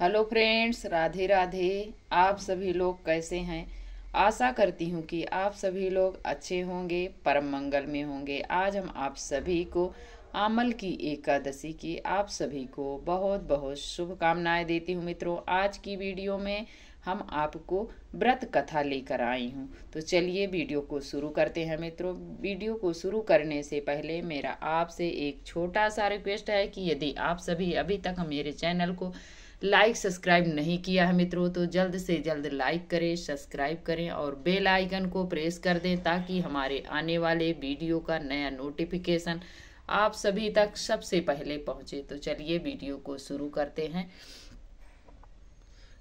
Hello friends, Radhe Radhe. आप सभी लोग कैसे हैं? आशा करती हूँ कि आप सभी लोग अच्छे होंगे, परम मंगल में होंगे। आज हम आप सभी को आमल की एकादशी की आप सभी को बहुत बहुत शुभकामनाएं देती हूँ। मित्रों, आज की वीडियो में हम आपको व्रत कथा लेकर आई हूँ। तो चलिए वीडियो को शुरू करते हैं। मित्रों, वीडियो को शुरू करने से पहले मेरा आपसे एक छोटा सा रिक्वेस्ट है कि यदि आप सभी अभी तक मेरे चैनल को लाइक सब्सक्राइब नहीं किया है मित्रों, तो जल्द से जल्द लाइक करें, सब्सक्राइब करें और बेल आइकन को प्रेस कर दें ताकि हमारे आने वाले वीडियो का नया नोटिफिकेशन आप सभी तक सबसे पहले पहुंचे। तो चलिए वीडियो को शुरू करते हैं।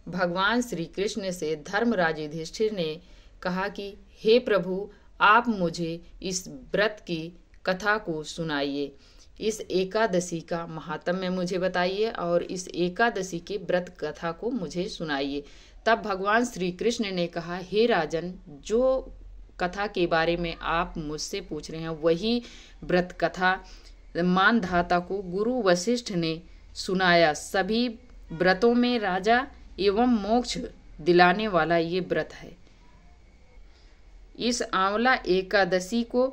भगवान श्री कृष्ण से धर्मराज युधिष्ठिर ने कहा कि हे प्रभु, आप मुझे इस व्रत की कथा को सुनाइए, इस एकादशी का महात्म्य मुझे बताइए और इस एकादशी की व्रत कथा को मुझे सुनाइए। तब भगवान श्री कृष्ण ने कहा, हे राजन, जो कथा के बारे में आप मुझसे पूछ रहे हैं वही व्रत कथा मानधाता को गुरु वशिष्ठ ने सुनाया। सभी व्रतों में राजा एवं मोक्ष दिलाने वाला ये व्रत है। इस आंवला एकादशी को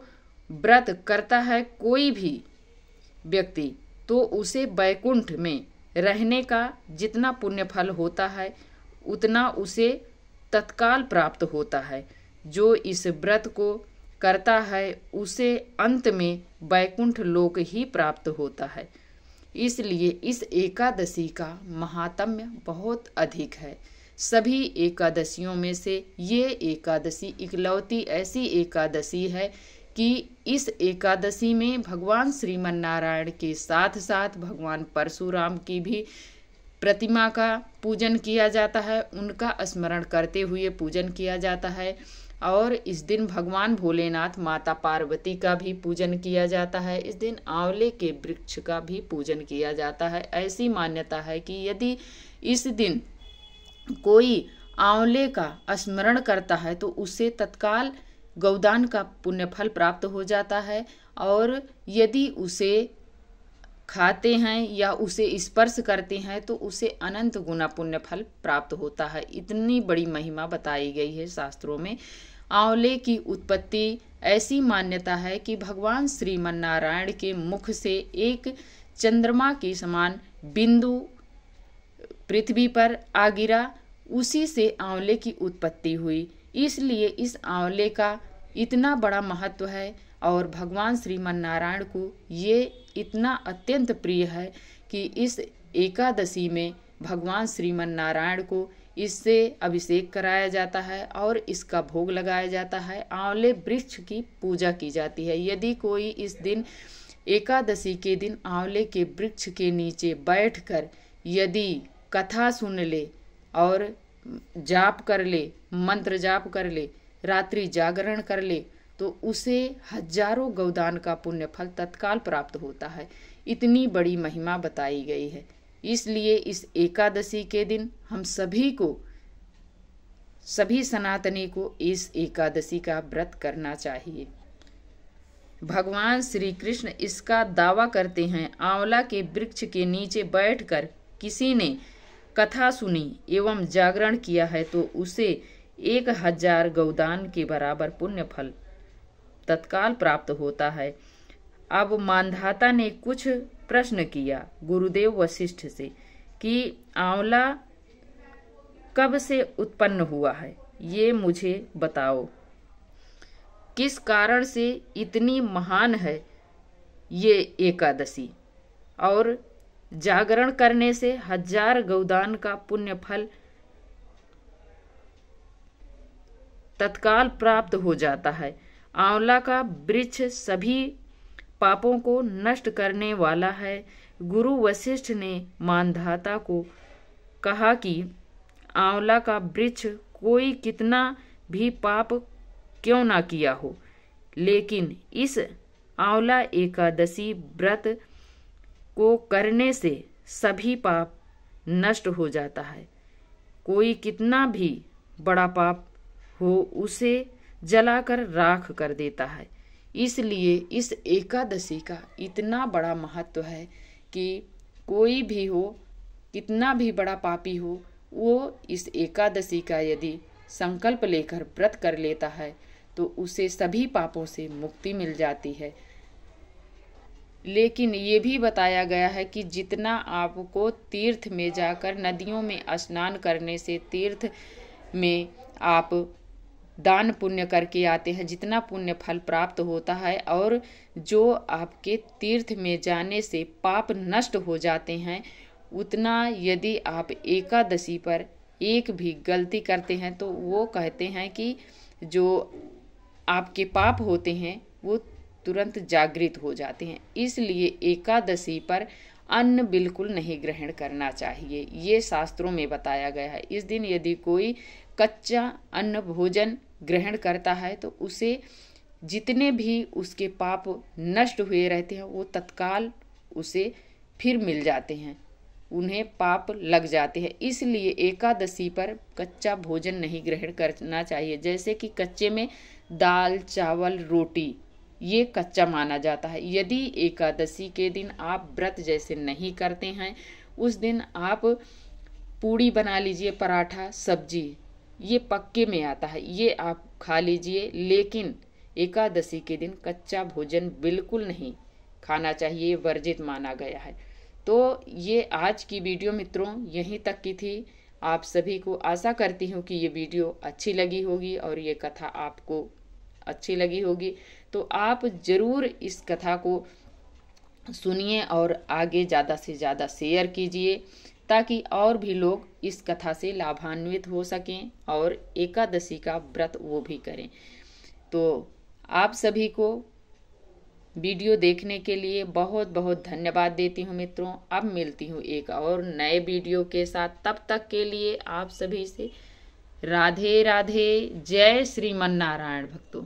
व्रत करता है कोई भी व्यक्ति तो उसे वैकुंठ में रहने का जितना पुण्य फल होता है उतना उसे तत्काल प्राप्त होता है। जो इस व्रत को करता है उसे अंत में वैकुंठ लोक ही प्राप्त होता है। इसलिए इस एकादशी का महात्म्य बहुत अधिक है। सभी एकादशियों में से ये एकादशी इकलौती ऐसी एकादशी है कि इस एकादशी में भगवान श्रीमन नारायण के साथ साथ भगवान परशुराम की भी प्रतिमा का पूजन किया जाता है, उनका स्मरण करते हुए पूजन किया जाता है। और इस दिन भगवान भोलेनाथ, माता पार्वती का भी पूजन किया जाता है। इस दिन आंवले के वृक्ष का भी पूजन किया जाता है। ऐसी मान्यता है कि यदि इस दिन कोई आंवले का स्मरण करता है तो उसे तत्काल गौदान का पुण्य फल प्राप्त हो जाता है, और यदि उसे खाते हैं या उसे स्पर्श करते हैं तो उसे अनंत गुना पुण्य फल प्राप्त होता है। इतनी बड़ी महिमा बताई गई है शास्त्रों में। आंवले की उत्पत्ति ऐसी मान्यता है कि भगवान श्रीमन नारायण के मुख से एक चंद्रमा के समान बिंदु पृथ्वी पर आ गिरा, उसी से आंवले की उत्पत्ति हुई। इसलिए इस आंवले का इतना बड़ा महत्व है और भगवान श्रीमन नारायण को ये इतना अत्यंत प्रिय है कि इस एकादशी में भगवान श्रीमन नारायण को इससे अभिषेक कराया जाता है और इसका भोग लगाया जाता है। आंवले वृक्ष की पूजा की जाती है। यदि कोई इस दिन एकादशी के दिन आंवले के वृक्ष के नीचे बैठकर यदि कथा सुन ले और जाप कर ले, मंत्र जाप कर ले, रात्रि जागरण कर ले, तो उसे हजारों गौदान का पुण्य फल तत्काल प्राप्त होता है। इतनी बड़ी महिमा बताई गई है। इसलिए इस एकादशी के दिन हम सभी सनातनी को इस एकादशी का व्रत करना चाहिए। भगवान श्री कृष्ण इसका दावा करते हैं। आंवला के वृक्ष के नीचे बैठकर किसी ने कथा सुनी एवं जागरण किया है तो उसे 1000 गौदान के बराबर पुण्य फल तत्काल प्राप्त होता है। अब मानधाता ने कुछ प्रश्न किया गुरुदेव वशिष्ठ से कि आंवला कब से उत्पन्न हुआ है, ये मुझे बताओ। किस कारण से इतनी महान है ये एकादशी, और जागरण करने से 1000 गौदान का पुण्य फल तत्काल प्राप्त हो जाता है। आंवला का वृक्ष सभी पापों को नष्ट करने वाला है। गुरु वशिष्ठ ने मानधाता को कहा कि आंवला का वृक्ष कोई कितना भी पाप क्यों ना किया हो, लेकिन इस आंवला एकादशी व्रत को करने से सभी पाप नष्ट हो जाता है। कोई कितना भी बड़ा पाप हो उसे जलाकर राख कर देता है। इसलिए इस एकादशी का इतना बड़ा महत्व है कि कोई भी हो कितना भी बड़ा पापी हो, वो इस एकादशी का यदि संकल्प लेकर व्रत कर लेता है तो उसे सभी पापों से मुक्ति मिल जाती है। लेकिन ये भी बताया गया है कि जितना आपको तीर्थ में जाकर नदियों में स्नान करने से, तीर्थ में आप दान पुण्य करके आते हैं, जितना पुण्य फल प्राप्त होता है, और जो आपके तीर्थ में जाने से पाप नष्ट हो जाते हैं, उतना यदि आप एकादशी पर एक भी गलती करते हैं तो वो कहते हैं कि जो आपके पाप होते हैं वो तुरंत जागृत हो जाते हैं। इसलिए एकादशी पर अन्न बिल्कुल नहीं ग्रहण करना चाहिए, ये शास्त्रों में बताया गया है। इस दिन यदि कोई कच्चा अन्न भोजन ग्रहण करता है तो उसे जितने भी उसके पाप नष्ट हुए रहते हैं वो तत्काल उसे फिर मिल जाते हैं, उन्हें पाप लग जाते हैं। इसलिए एकादशी पर कच्चा भोजन नहीं ग्रहण करना चाहिए। जैसे कि कच्चे में दाल, चावल, रोटी, ये कच्चा माना जाता है। यदि एकादशी के दिन आप व्रत जैसे नहीं करते हैं, उस दिन आप पूड़ी बना लीजिए, पराठा, सब्जी, ये पक्के में आता है, ये आप खा लीजिए। लेकिन एकादशी के दिन कच्चा भोजन बिल्कुल नहीं खाना चाहिए, वर्जित माना गया है। तो ये आज की वीडियो मित्रों यहीं तक की थी। आप सभी को आशा करती हूँ कि ये वीडियो अच्छी लगी होगी और ये कथा आपको अच्छी लगी होगी। तो आप ज़रूर इस कथा को सुनिए और आगे ज़्यादा से ज़्यादा शेयर कीजिए, ताकि और भी लोग इस कथा से लाभान्वित हो सकें और एकादशी का व्रत वो भी करें। तो आप सभी को वीडियो देखने के लिए बहुत बहुत धन्यवाद देती हूँ मित्रों। अब मिलती हूँ एक और नए वीडियो के साथ, तब तक के लिए आप सभी से राधे राधे। जय श्रीमन नारायण भक्तों।